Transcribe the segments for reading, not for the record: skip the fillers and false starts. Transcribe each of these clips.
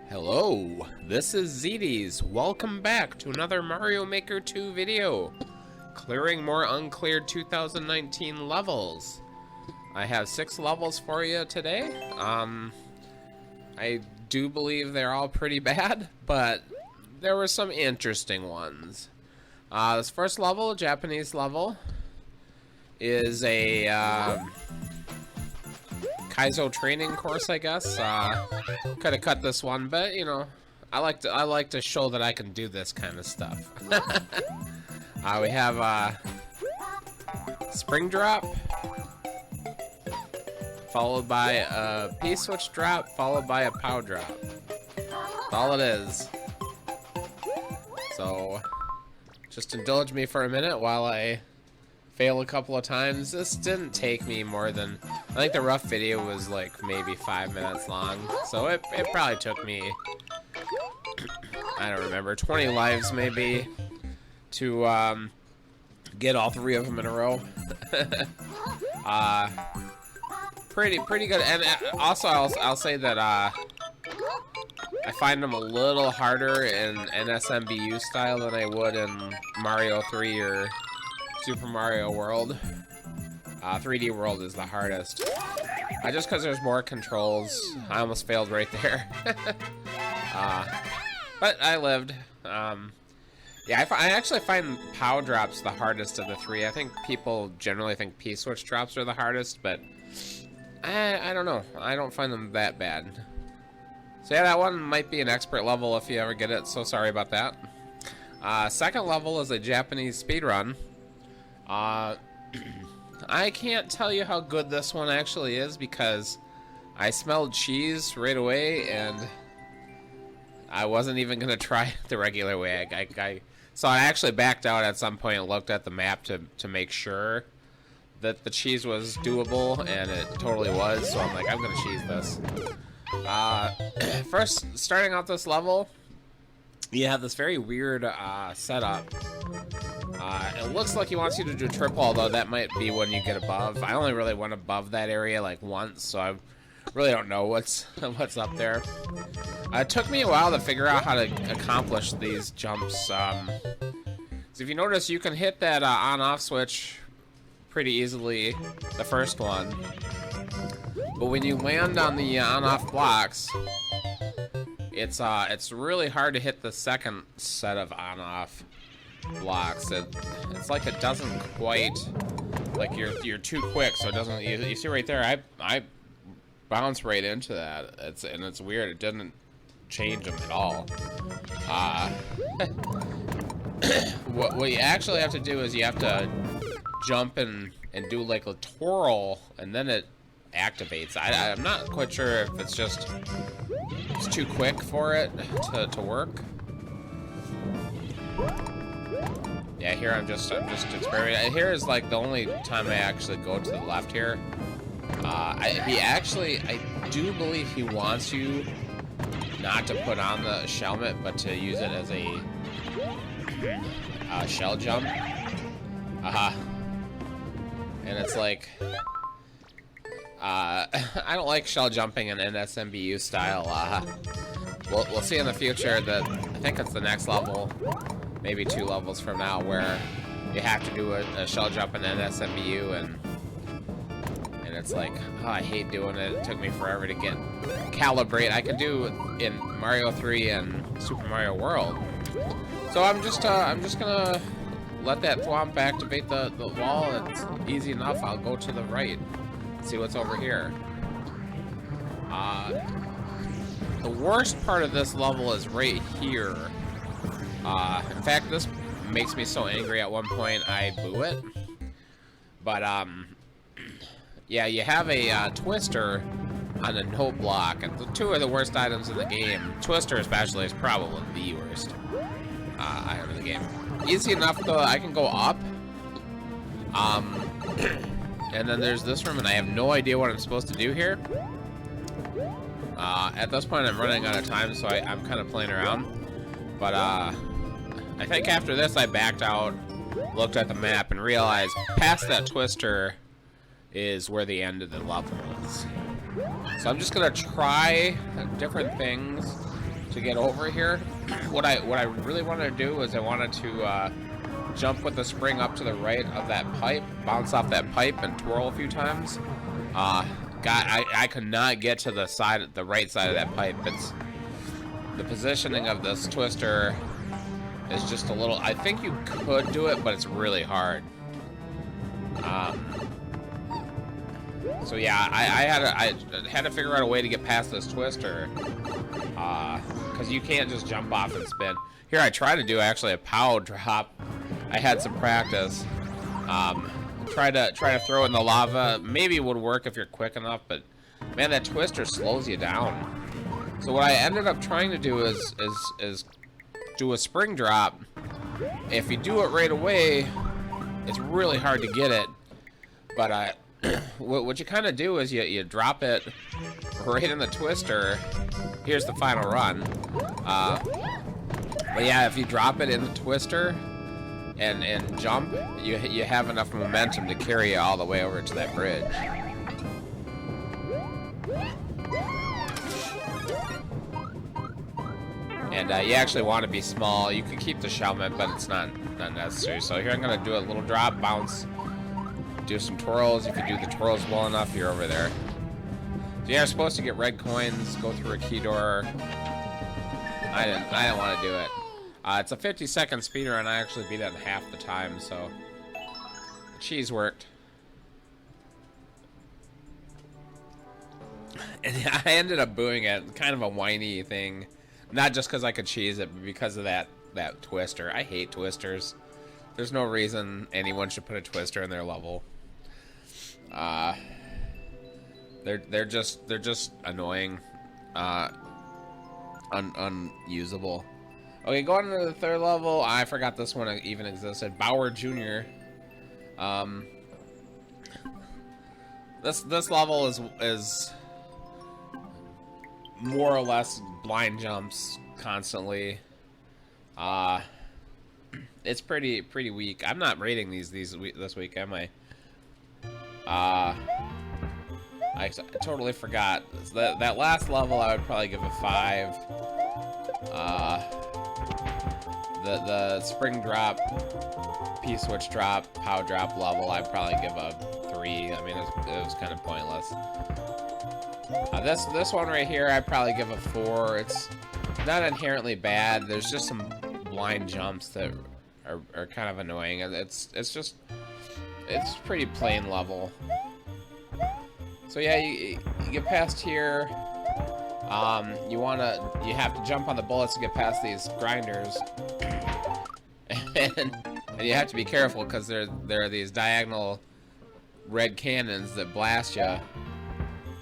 Hello, this is Zedes. Welcome back to another Mario Maker 2 video. Clearing more Uncleared 2019 levels. I have 6 levels for you today. I do believe they're all pretty bad, but there were some interesting ones. This first level, Japanese level, is a Kaizos training course, I guess. Could have cut this one, but you know, I like to show that I can do this kind of stuff. We have spring drop, followed by a P-switch drop, followed by a POW drop. That's all it is. So just indulge me for a minute while I fail a couple of times. This didn't take me more than, I think the rough video was like maybe 5 minutes long, so it probably took me, I don't remember, 20 lives maybe to get all 3 of them in a row. Pretty good. And also I'll say that I find them a little harder in NSMBU style than I would in Mario 3 or Super Mario World. 3D World is the hardest. Just because there's more controls. I almost failed right there. But I lived. Yeah, I actually find POW drops the hardest of the 3. I think people generally think P-switch drops are the hardest, but I don't know. I don't find them that bad. So yeah, that one might be an expert level if you ever get it, so sorry about that. Second level is a Japanese speedrun. I can't tell you how good this one actually is because I smelled cheese right away and I wasn't even gonna try it the regular way. So I actually backed out at some point and looked at the map to make sure that the cheese was doable, and it totally was. So I'm like, I'm gonna cheese this. First, starting out this level, you have this very weird setup. It looks like he wants you to do triple, although that might be when you get above. I only really went above that area like once, so I really don't know what's up there. It took me a while to figure out how to accomplish these jumps. So if you notice, you can hit that on-off switch pretty easily, the first one. But when you land on the on-off blocks, it's really hard to hit the second set of on-off blocks. It's like it doesn't quite, like you're too quick, so it doesn't. You see right there, I bounce right into that. It's weird. It didn't change them at all. What you actually have to do is you have to jump and do like a twirl, and then it activates. I'm not quite sure if it's just too quick for it to work. Yeah, here I'm just experimenting. Here is like the only time I actually go to the left here. I do believe he wants you not to put on the shellmet, but to use it as a shell jump. And it's like, I don't like shell jumping in NSMBU style. We'll see in the future that I think it's the next level, maybe 2 levels from now, where you have to do a shell jump in NSMBU, and it's like, oh, I hate doing it. It took me forever to calibrate. I can do in Mario 3 and Super Mario World. So I'm just gonna let that thwomp activate the wall. It's easy enough. I'll go to the right, see what's over here. The worst part of this level is right here. In fact, this makes me so angry. At one point, I blew it. But yeah, you have a twister on a no block, and the 2 are the worst items in the game. Twister especially is probably the worst item in the game. Easy enough though, I can go up. And then there's this room, and I have no idea what I'm supposed to do here. At this point, I'm running out of time, so I'm kind of playing around. But I think after this, I backed out, looked at the map, and realized past that twister is where the end of the level is. So I'm just gonna try different things to get over here. What I really wanted to do is I wanted to jump with the spring up to the right of that pipe, bounce off that pipe, and twirl a few times. I could not get to the right side of that pipe. It's the positioning of this twister is just a little. I think you could do it, but it's really hard. So yeah, I had to figure out a way to get past this twister, because you can't just jump off and spin. Here, I tried to do actually a POW drop. I had some practice. Try to throw it in the lava. Maybe it would work if you're quick enough, but man, that twister slows you down. So what I ended up trying to do is do a spring drop. If you do it right away, it's really hard to get it. But what you kind of do is you drop it right in the twister. Here's the final run. But yeah, if you drop it in the twister and jump, you have enough momentum to carry you all the way over to that bridge. And you actually want to be small. You can keep the shellman, but it's not necessary. So here I'm going to do a little drop, bounce, do some twirls. If you do the twirls well enough, you're over there. So yeah, you're supposed to get red coins, go through a key door. I didn't want to do it. It's a 50-second speedrun. I actually beat it in half the time, so the cheese worked. And I ended up booing it. Kind of a whiny thing. Not just because I could cheese it, but because of that twister. I hate twisters. There's no reason anyone should put a twister in their level. They're just annoying, unusable. Okay, going into the third level. I forgot this one even existed. Bauer Jr. This level is more or less blind jumps constantly. It's pretty weak. I'm not rating these this week, am I? I totally forgot. That last level I would probably give a 5. The spring drop, P-switch drop, POW drop level I'd probably give a 3. I mean, it was kind of pointless. This one right here I'd probably give a 4. It's not inherently bad. There's just some blind jumps that are kind of annoying. It's pretty plain level. So yeah, you get past here. You have to jump on the bullets to get past these grinders, and you have to be careful because there are these diagonal red cannons that blast you.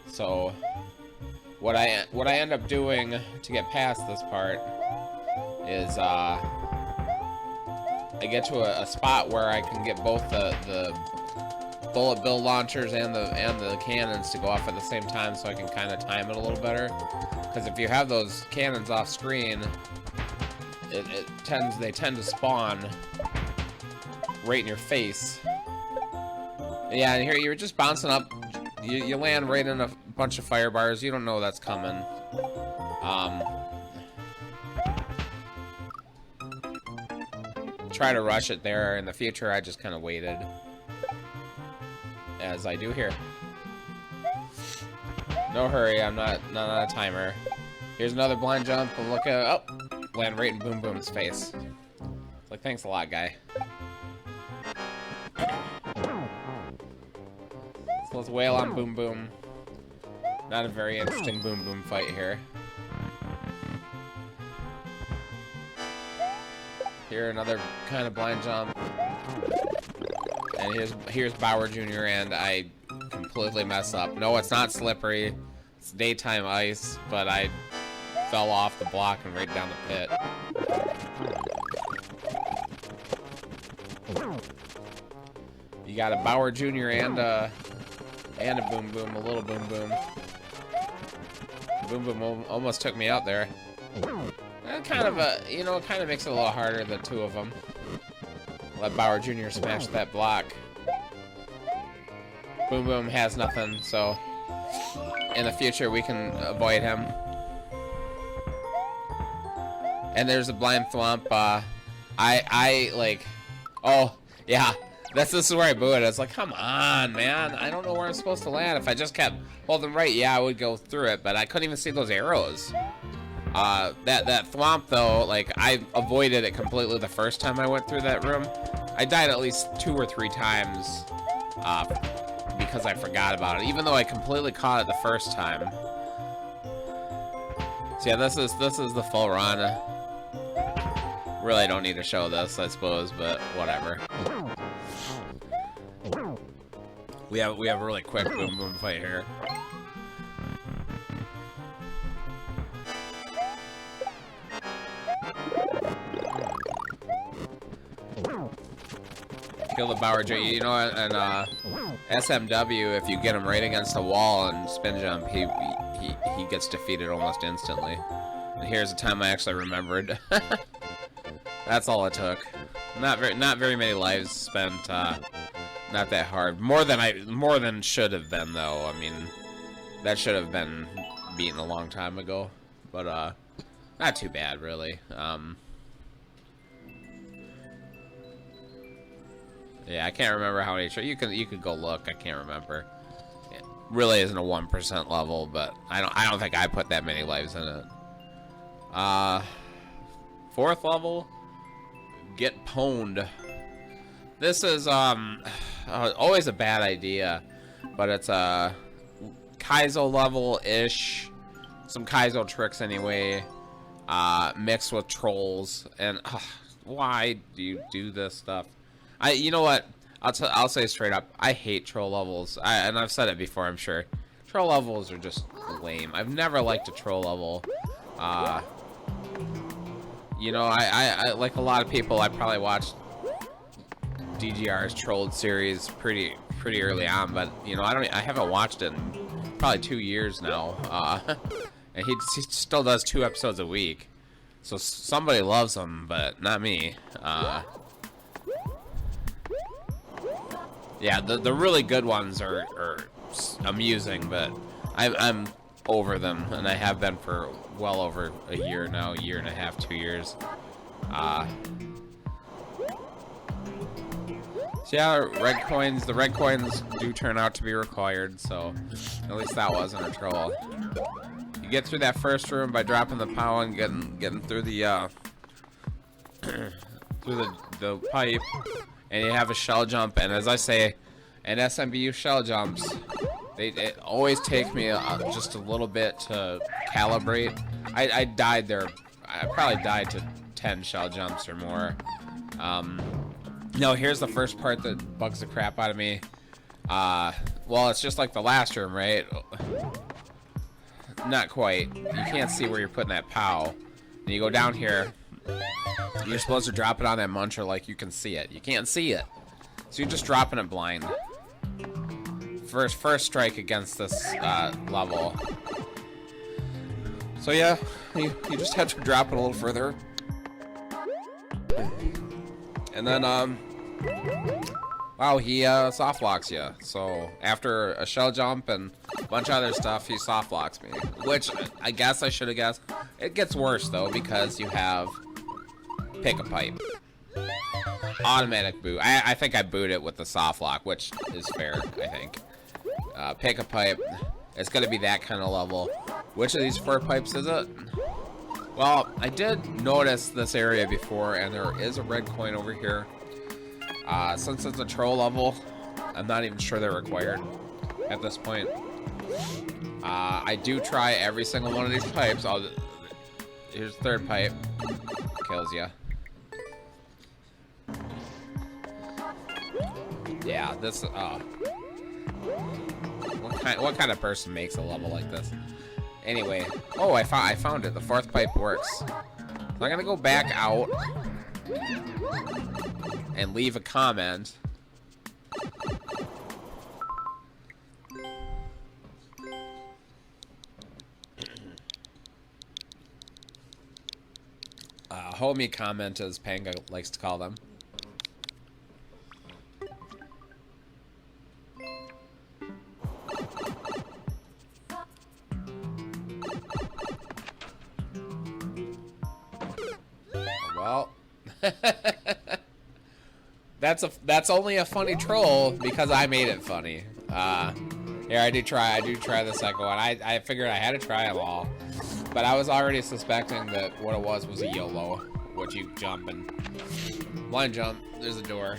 So what I end up doing to get past this part is I get to a spot where I can get both the bullet bill launchers and the cannons to go off at the same time, so I can kind of time it a little better. Because if you have those cannons off screen, they tend to spawn right in your face. Yeah, and here you're just bouncing up. You land right in a bunch of fire bars. You don't know that's coming. Try to rush it there. In the future, I just kind of waited, as I do here. No hurry, I'm not on a timer. Here's another blind jump, and look at, oh, land right in Boom Boom's face. It's like, thanks a lot, guy. So let's wail on Boom Boom. Not a very interesting Boom Boom fight here. Here, another kind of blind jump. And here's Bauer Jr. and I completely mess up. No, it's not slippery. It's daytime ice, but I fell off the block and right down the pit. You got a Bauer Jr. and a Boom Boom, a little Boom Boom. Boom Boom almost took me out there. And kind of it kind of makes it a little harder, the two of them. Let Bauer Jr. smash that block. Boom Boom has nothing, so in the future we can avoid him. And there's a blind thwomp. I like, oh yeah, this is where I booted. It's like, come on, man, I don't know where I'm supposed to land. If I just kept holding right, yeah, I would go through it, but I couldn't even see those arrows. That thwomp though, like I avoided it completely the first time I went through that room. I died at least 2 or 3 times, because I forgot about it, even though I completely caught it the first time. So yeah, this is the full run. Really don't need to show this, I suppose, but whatever. We have a really quick boom boom fight here. Kill the Bower J. You know, and SMW, if you get him right against the wall and spin jump, he gets defeated almost instantly. And here's a time I actually remembered. That's all it took. Not very many lives spent. Not that hard. More than should have been though. I mean, that should have been beaten a long time ago. But not too bad really. Yeah, I can't remember how many. You could go look. I can't remember. It really isn't a 1% level, but I don't think I put that many lives in it. 4th level. Get pwned. This is always a bad idea, but it's a Kaizo level-ish, some Kaizo tricks anyway, mixed with trolls. And why do you do this stuff? You know what? I'll say straight up, I hate troll levels. And I've said it before, I'm sure. Troll levels are just lame. I've never liked a troll level. You know, I like a lot of people, I probably watched DGR's Trolled series pretty early on, but you know, I haven't watched it in probably 2 years now. And he still does 2 episodes a week, so somebody loves him, but not me. Yeah, the really good ones are amusing, but I'm over them, and I have been for well over a year now, 1.5 years, 2 years. So yeah, the red coins do turn out to be required, so at least that wasn't a troll. You get through that first room by dropping the POW and getting through the through the pipe, and you have a shell jump. And as I say, in SMBU shell jumps, it always take me just a little bit to calibrate. I died there. I probably died to 10 shell jumps or more. No, here's the first part that bugs the crap out of me. Well, it's just like the last room, right? Not quite. You can't see where you're putting that POW. And you go down here. You're supposed to drop it on that muncher like you can see it. You can't see it. So you're just dropping it blind. First strike against this level. So yeah, you just have to drop it a little further. And then, wow, he soft locks you. So after a shell jump and a bunch of other stuff, he soft locks me. Which I guess I should have guessed. It gets worse though, because you have pick a pipe. Automatic boot. I think I boot it with the soft lock, which is fair, I think. Pick a pipe. It's gonna be that kind of level. Which of these 4 pipes is it? Well, I did notice this area before, and there is a red coin over here. Since it's a troll level, I'm not even sure they're required at this point. I do try every single one of these pipes. Here's the 3rd pipe. Kills ya. Yeah, this. What kind of person makes a level like this? Anyway, oh, I found it. The 4th pipe works. So I'm gonna go back out and leave a comment. Homie comment, as Panga likes to call them. Well, that's only a funny troll because I made it funny. Here, I do try the second one. I figured I had to try them all, but I was already suspecting that what it was a YOLO, which you jump and blind jump. There's a door.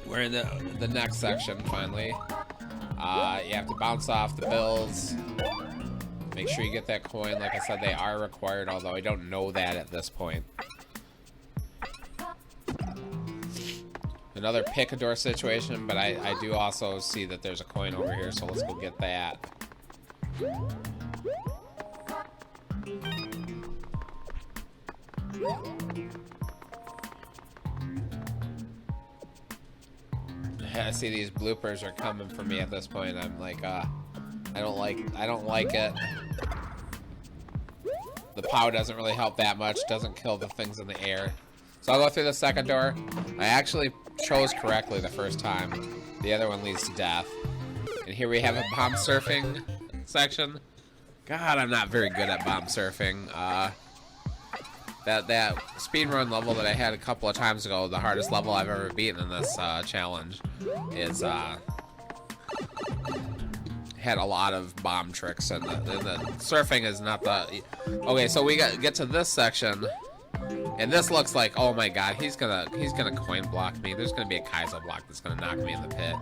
We're in the next section finally. You have to bounce off the bills. Make sure you get that coin. Like I said, they are required, although I don't know that at this point. Another pick-a-door situation, but I do also see that there's a coin over here, so let's go get that. I see these bloopers are coming for me at this point. I'm like, I don't like it. The POW doesn't really help that much. Doesn't kill the things in the air. So I'll go through the second door. I actually chose correctly the first time. The other one leads to death. And here we have a bomb surfing section. God, I'm not very good at bomb surfing. That speedrun level that I had a couple of times ago, the hardest level I've ever beaten in this challenge, is had a lot of bomb tricks, and the surfing is not the... Okay, so we get to this section, and this looks like, oh my god, he's gonna coin block me. There's gonna be a Kaizos block that's gonna knock me in the pit.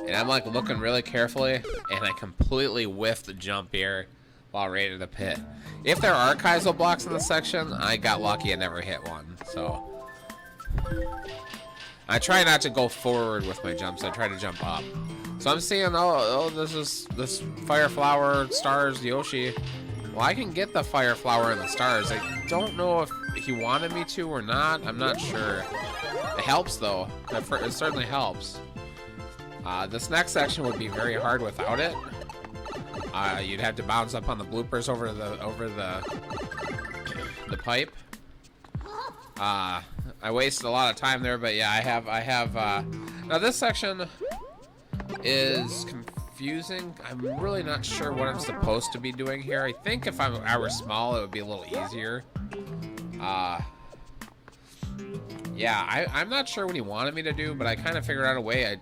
And I'm like looking really carefully, and I completely whiffed the jump here while right in the pit. If there are Kaizos blocks in this section, I got lucky and never hit one. So I try not to go forward with my jumps. I try to jump up. So I'm seeing, oh, this fire flower, stars, Yoshi. Well, I can get the fire flower and the stars. I don't know if he wanted me to or not. I'm not sure. It helps though. It certainly helps. This next section would be very hard without it. You'd have to bounce up on the bloopers over the pipe. I wasted a lot of time there, but yeah, I have. Now this section is confusing. I'm really not sure what I'm supposed to be doing here. I think if I were small, it would be a little easier. Yeah, I'm not sure what he wanted me to do, but I kind of figured out a way.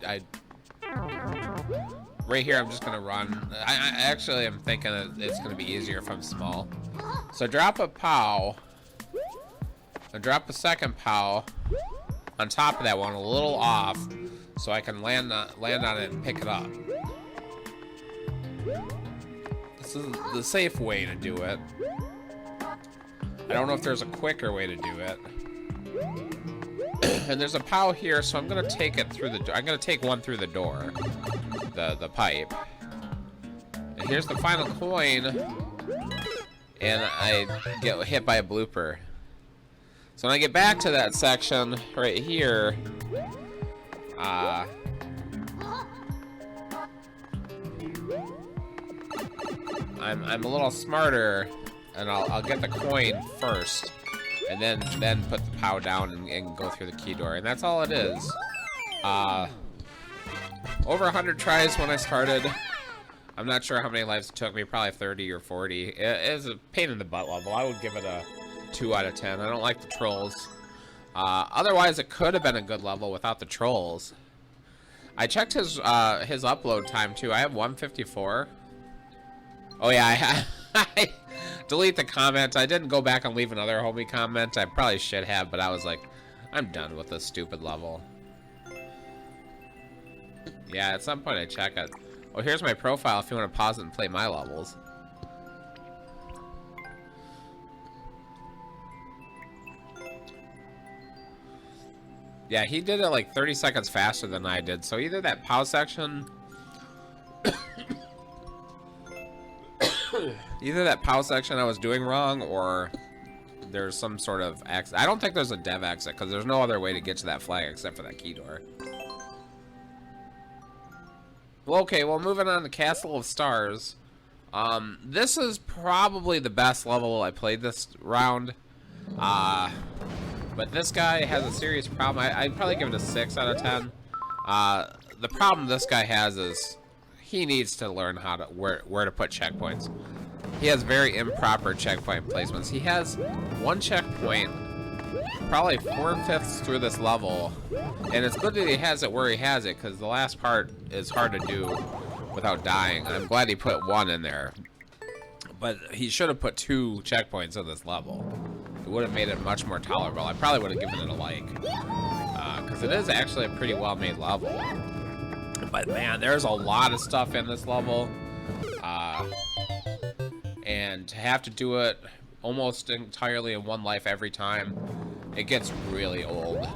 Right here, I'm just gonna run. I actually am thinking that it's gonna be easier if I'm small. So drop a POW, and drop a second POW on top of that one, a little off, so I can land on it and pick it up. This is the safe way to do it. I don't know if there's a quicker way to do it. And there's a POW here, so I'm gonna take it through the door. I'm gonna take one through the door, the pipe. And here's the final coin, and I get hit by a blooper. So when I get back to that section right here, I'm a little smarter, and I'll get the coin first. And then put the POW down and go through the key door. And that's all it is. Over 100 tries when I started. I'm not sure how many lives it took me. Probably 30 or 40. It is a pain in the butt level. I would give it a 2 out of 10. I don't like the trolls. Otherwise, it could have been a good level without the trolls. I checked his upload time, too. I have 154. Oh, yeah, I delete the comment. I didn't go back and leave another homie comment. I probably should have, but I was like, I'm done with this stupid level. Yeah, at some point I check it. Oh, here's my profile if you want to pause it and play my levels. Yeah, he did it like 30 seconds faster than I did. So either that POW section... Either that POW section I was doing wrong, or there's some sort of exit. I don't think there's a dev exit, because there's no other way to get to that flag except for that key door. Well, okay, well, moving on to Castle of Stars. This is probably the best level I played this round. But this guy has a serious problem. I'd probably give it a 6 out of 10. The problem this guy has is he needs to learn how to where to put checkpoints. he has very improper checkpoint placements. He has one checkpoint probably 4/5 through this level, and it's good that he has it where he has it, because the last part is hard to do without dying. I'm glad he put one in there, but he should have put 2 checkpoints in this level. It would have made it much more tolerable. I probably would have given it a like, because it is actually a pretty well made level. But man, there's a lot of stuff in this level, and to have to do it almost entirely in one life every time, it gets really old.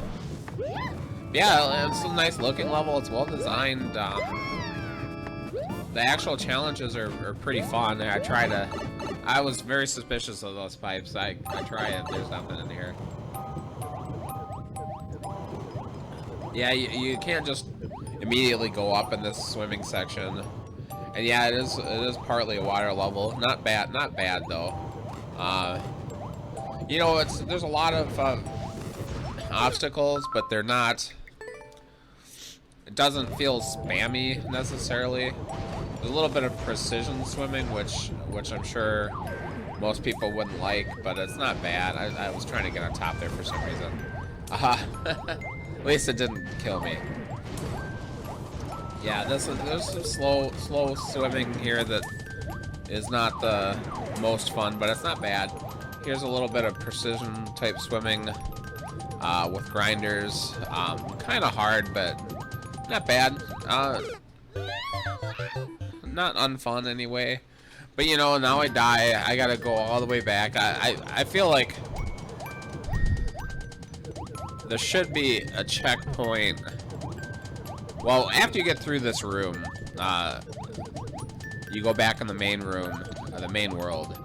Yeah, it's a nice looking level. It's well designed. The actual challenges are pretty fun. I was very suspicious of those pipes. I try it. There's nothing in here. Yeah, you can't just immediately go up in this swimming section. And yeah, it is partly a water level. Not bad though. You know, there's a lot of obstacles, but they're not. It doesn't feel spammy necessarily. There's a little bit of precision swimming, which I'm sure most people wouldn't like, but it's not bad. I was trying to get on top there for some reason. At least it didn't kill me. Yeah, there's some slow swimming here that is not the most fun, but it's not bad. Here's a little bit of precision type swimming with grinders. Kind of hard, but not bad. Not unfun anyway. But you know, now I die. I gotta go all the way back. I feel like there should be a checkpoint. Well, after you get through this room, you go back in the main room, the main world.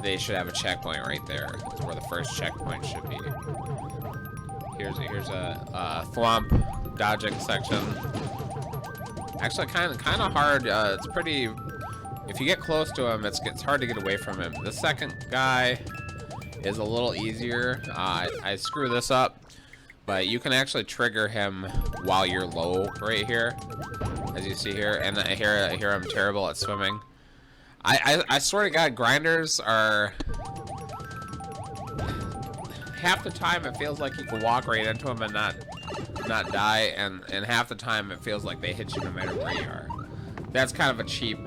They should have a checkpoint right there. That's where the first checkpoint should be. Here's a thwomp dodging section. Actually, kind of hard. It's pretty. If you get close to him, it's hard to get away from him. The second guy is a little easier. I screw this up, but you can actually trigger him while you're low right here, as you see here. And here I'm terrible at swimming. I swear to God, grinders are half the time it feels like you can walk right into them and not die, and half the time it feels like they hit you no matter where you are. That's kind of a cheap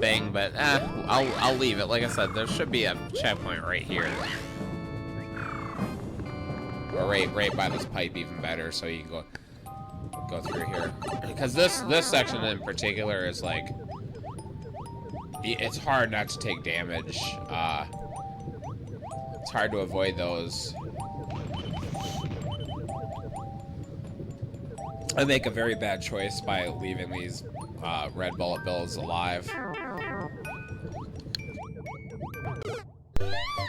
thing, but I'll leave it. Like I said, there should be a checkpoint right here, or right by this pipe, even better, so you can go through here. Because this section in particular is like, it's hard not to take damage. It's hard to avoid those. I make a very bad choice by leaving these red bullet bills alive.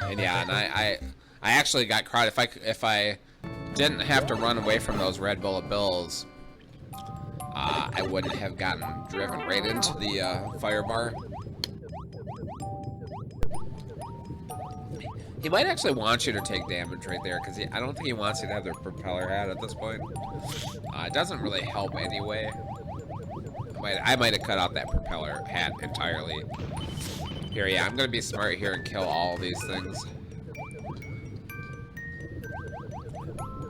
And yeah, and I actually got caught. If I didn't have to run away from those red bullet bills, I wouldn't have gotten driven right into the fire bar. He might actually want you to take damage right there, because I don't think he wants you to have the propeller hat at this point. It doesn't really help anyway. I might have cut out that propeller hat entirely. Here, yeah, I'm gonna be smart here and kill all these things.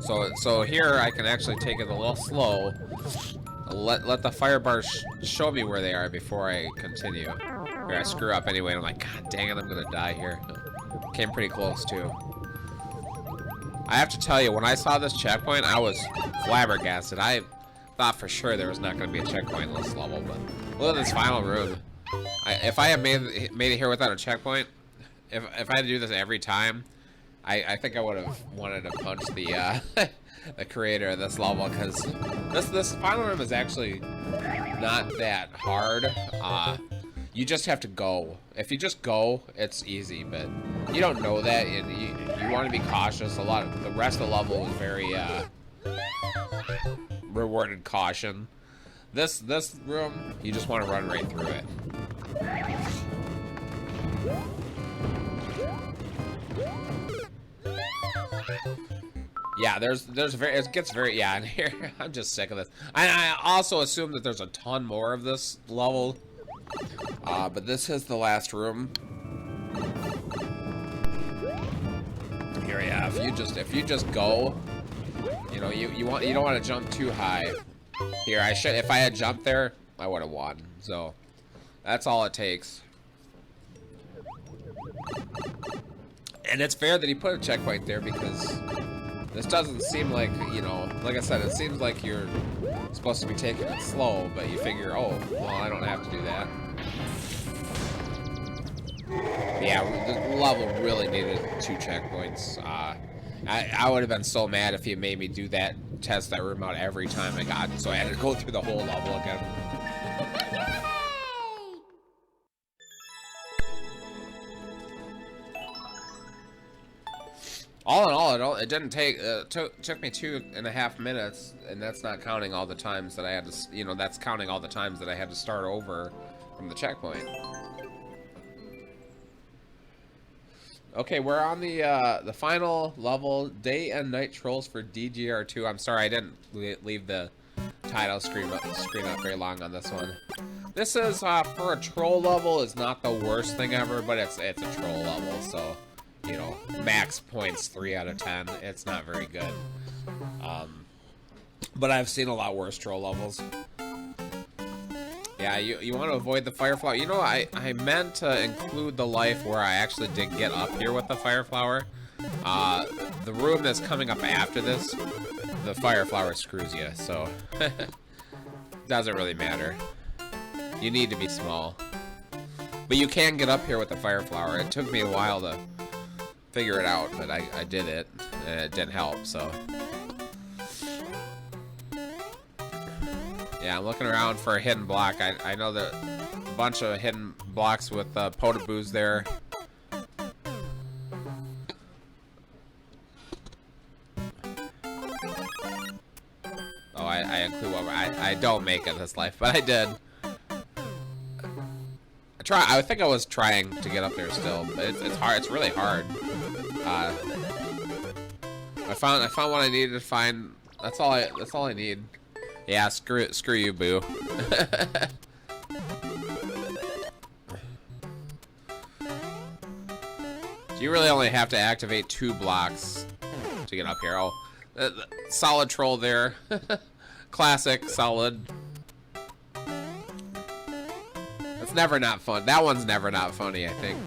So here I can actually take it a little slow. Let the fire bars show me where they are before I continue. Here, I screw up anyway, and I'm like, God dang it, I'm gonna die here. Came pretty close too. I have to tell you, when I saw this checkpoint, I was flabbergasted. I thought for sure there was not going to be a checkpoint in this level, but look at this final room. If I had made it here without a checkpoint, if I had to do this every time, I think I would have wanted to punch the the creator of this level, because this final room is actually not that hard. You just have to go. If you just go, it's easy, but you don't know that, and you want to be cautious. The rest of the level is very rewarded caution. This room, you just want to run right through it. Yeah, it gets very, yeah, and here, I'm just sick of this. I also assume that there's a ton more of this level. But this is the last room. Here, yeah. If you just go, you know, you don't want to jump too high. Here, if I had jumped there, I would have won. So that's all it takes. And it's fair that he put a checkpoint there, because this doesn't seem like, you know, like I said, it seems like you're supposed to be taking it slow, but you figure, oh, well, I don't have to do that. Yeah, the level really needed 2 checkpoints. I would have been so mad if he made me do that, test that room out every time I got it, so I had to go through the whole level again. All in all, it didn't take, took me 2.5 minutes, and that's not counting all the times that I had to, you know, that's counting all the times that I had to start over from the checkpoint. Okay, we're on the final level, Day and Night Trolls for DGR2. I'm sorry, I didn't leave the title screen up very long on this one. This is, for a troll level, is not the worst thing ever, but it's a troll level, so... You know, max points 3 out of 10. It's not very good. But I've seen a lot worse troll levels. Yeah, you want to avoid the fire flower. You know, I meant to include the life where I actually did get up here with the fire flower. The room that's coming up after this, the fire flower screws you, so doesn't really matter. You need to be small. But you can get up here with the fire flower. It took me a while to figure it out, but I did it, and it didn't help, so. Yeah, I'm looking around for a hidden block. I know that a bunch of hidden blocks with potaboos there. Oh, I include one. I don't make it this life, but I did. I think I was trying to get up there still, but it's hard. It's really hard. I found what I needed to find. That's all I need. Yeah, screw you, boo. So you really only have to activate 2 blocks to get up here. Oh, solid troll there. Classic, solid. It's never not fun. That one's never not funny, I think.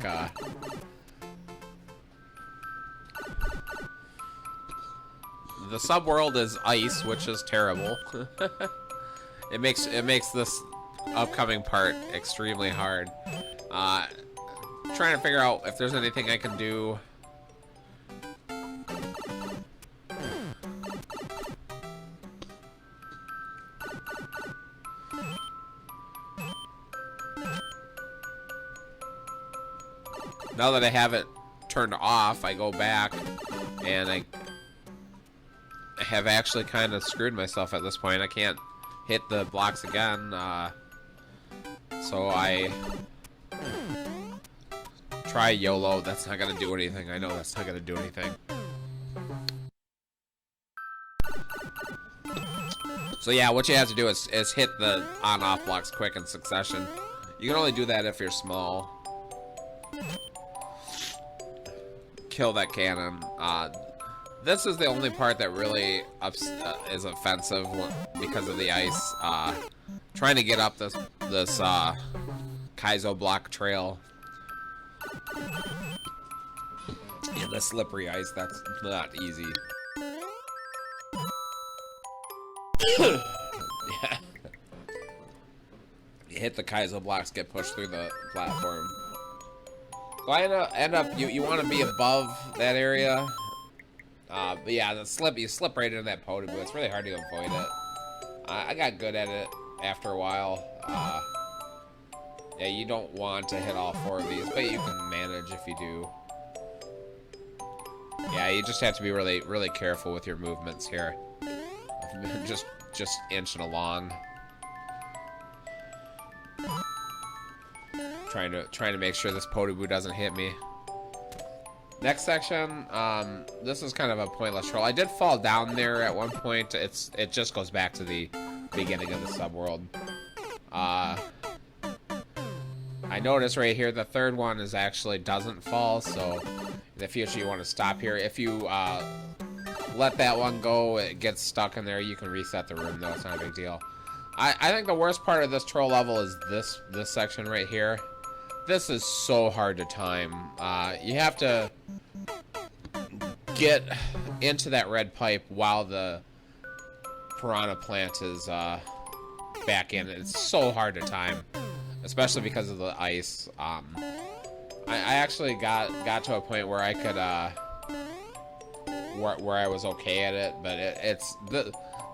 The subworld is ice, which is terrible. It makes this upcoming part extremely hard. Trying to figure out if there's anything I can do. Now that I have it turned off, I go back, and I have actually kind of screwed myself at this point. I can't hit the blocks again, so I try YOLO. That's not gonna do anything. I know that's not gonna do anything. So yeah, what you have to do is hit the on-off blocks quick in succession. You can only do that if you're small. Kill that cannon. This is the only part that really is offensive because of the ice. Trying to get up this Kaizo block trail in the slippery ice, that's not easy. Yeah. You hit the Kaizo blocks, get pushed through the platform. So I end up you want to be above that area. But yeah, you slip right into that potaboo. It's really hard to avoid it. I got good at it after a while. Yeah, you don't want to hit all 4 of these, but you can manage if you do. Yeah, you just have to be really, really careful with your movements here. just inching along. Trying to make sure this potaboo doesn't hit me. Next section, this is kind of a pointless troll. I did fall down there at one point. It just goes back to the beginning of the subworld. I I noticed right here the third one is actually doesn't fall, so in the future you want to stop here. If you let that one go, it gets stuck in there, you can reset the room though, it's not a big deal. I think the worst part of this troll level is this section right here. This is so hard to time. You have to get into that red pipe while the piranha plant is back in. It's so hard to time, especially because of the ice. I actually got to a point where I could where I was okay at it, but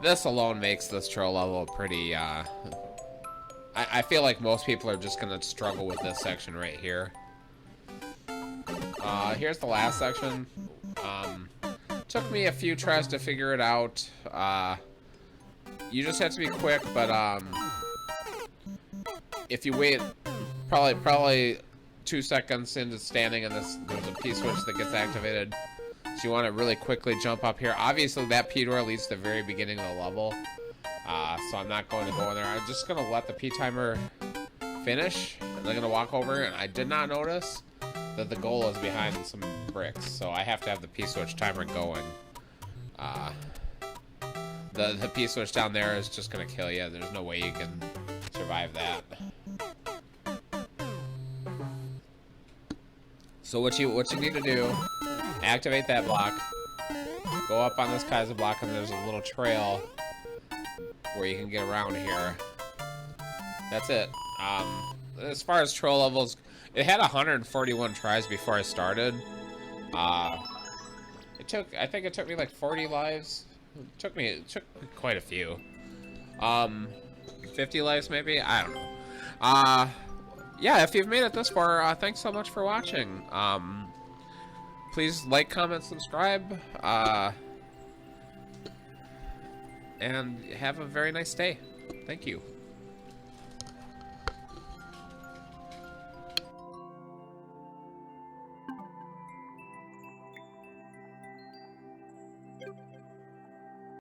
this alone makes this troll level pretty. I feel like most people are just gonna struggle with this section right here. Here's the last section. Took me a few tries to figure it out. You just have to be quick, but if you wait probably 2 seconds into standing in this, there's a P-switch that gets activated. So you want to really quickly jump up here. Obviously that P-door leads to the very beginning of the level. So I'm not going to go in there. I'm just going to let the P-timer finish. And I'm going to walk over, and I did not notice that the goal is behind some bricks. So I have to have the P-switch timer going. The P-switch down there is just going to kill you. There's no way you can survive that. So what you need to do, activate that block, go up on this Kaizos block, and there's a little trail where you can get around here. That's it. As far as troll levels, it had 141 tries before I started. I think it took me like 40 lives. It took me quite a few. 50 lives maybe? I don't know. Yeah, if you've made it this far, thanks so much for watching. Please like, comment, subscribe, and have a very nice day. Thank you.